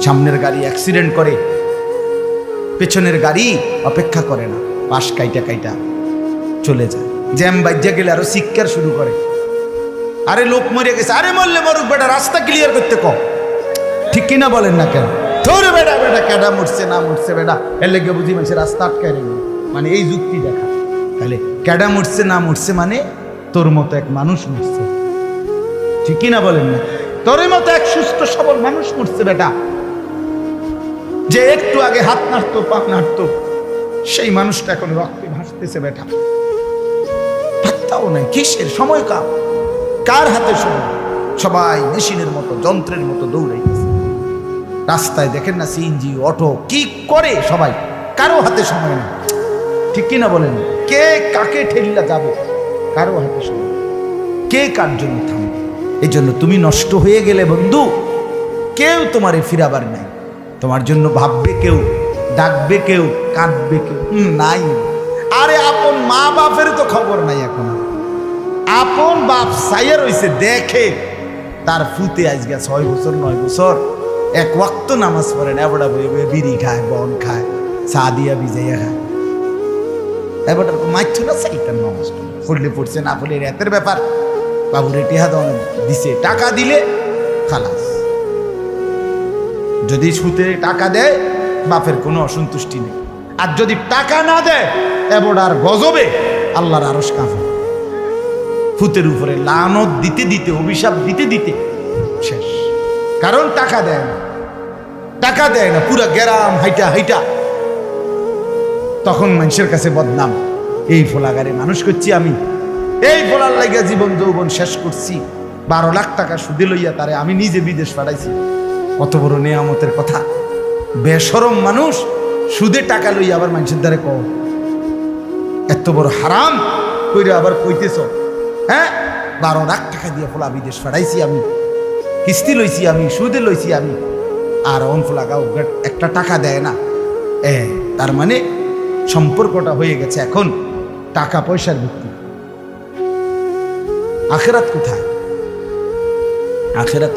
সামনের গাড়ি অ্যাক্সিডেন্ট করে, পেছনের গাড়ি অপেক্ষা করে না, পাশ কাইটা কাইটা চলে যায়। জ্যাম বাজ্যা গেলে আরো চিৎকার শুরু করে, আরে লোক মরে গেছে, আরে মরলে মরুক বেটা, রাস্তা ক্লিয়ার করতে কম। ঠিক কিনা বলেন না কেন? ধরে বেটা বেটা কেডা মরছে না মরছে বেটা, এর লেগে বুঝি মানুষের রাস্তা আটকায় রেখে, মানে এই যুক্তি দেখা। তাহলে কেডা মরছে না মরছে মানে তোর মতো এক মানুষ মরছে। ঠিক কিনা বলেন না? তোর মতো এক সুস্থ সবল মানুষ মরছে বেটা, যে একটু আগে হাত নাড়তো পা নাড়তো, সেই মানুষটা এখন রক্তে ভাসতেছে বেটা। পাত্তাও নাই, কিসের সময় কার হাতে সময়? সবাই মেশিনের মতো যন্ত্রের মতো দৌড়াইতেছে। রাস্তায় দেখেন না সিএনজি অটো কি করে সবাই, কারো হাতে সময় নেই। ঠিক কিনা বলেন? কে কাকে ঠেলিয়া যাবে, কারো হাতে সময় নেই। কে কার জন্য থামবে? এই জন্য তুমি নষ্ট হয়ে গেলে বন্ধু, কেউ তোমারে ফিরাবার নাই। তোমার জন্য ভাববে কেউ, ডাকবে কেউ, কাঁদবে কেউ নাই। আরে আপন মা বাপের তো খবর নাই এখন। আপন বাপ সাইয়া রইছে, দেখে তার ফুতে আজকে 6 বছর 9 বছর এক ওয়াক্ত নামাজ পড়ে না, এবড়া বইয়ে বিড়ি খায়, বন খায়, চা দিয়া ভিজাইয়া খায়। এবারটা মাইছ না চাইতাম নামাজ পড়লে পড়ছে, না পড়লে রাতের ব্যাপার। বাবুরে টিহা দিছে, টাকা দিলে খালাস। যদি সুতে টাকা দেয় বাপের কোনো অসন্তুষ্টি নেই, আর যদি টাকা না দেয় এবড়ার গজবে আল্লাহর আরশ কাঁপে। ফুতের উপরে লানত দিতে দিতে, অভিশাপ দিতে দিতে শেষ। কারণ টাকা দেয় না, টাকা দেয় না, পুরা গ্রাম হাইটা হাইটা তখন মানুষের কাছে বদনাম। এই ফোলাগারে মানুষ করছি আমি, এই ফোলার লাগিয়া জীবন যৌবন শেষ করছি, 12 লাখ টাকা সুদে লইয়া তারে আমি নিজে বিদেশ পাঠাইছি। কত বড় নেয়ামতের কথা! বেশরম মানুষ সুদে টাকা লইয়া আবার মানুষের দ্বারে কও, এত বড় হারাম কইরা আবার কইতেছ। হ্যাঁ, 12 লাখ টাকা দিয়ে ফোলা বিদেশ পাঠাইছি আমি, কিস্তি লইছি আমি, সুদে লইছি আমি, আর অন ফোলা গাও একটা টাকা দেয় না। তার মানে সম্পর্কটা হয়ে গেছে এখন টাকা পয়সার ভিত্তি। আখেরাত কোথায়? আখেরাত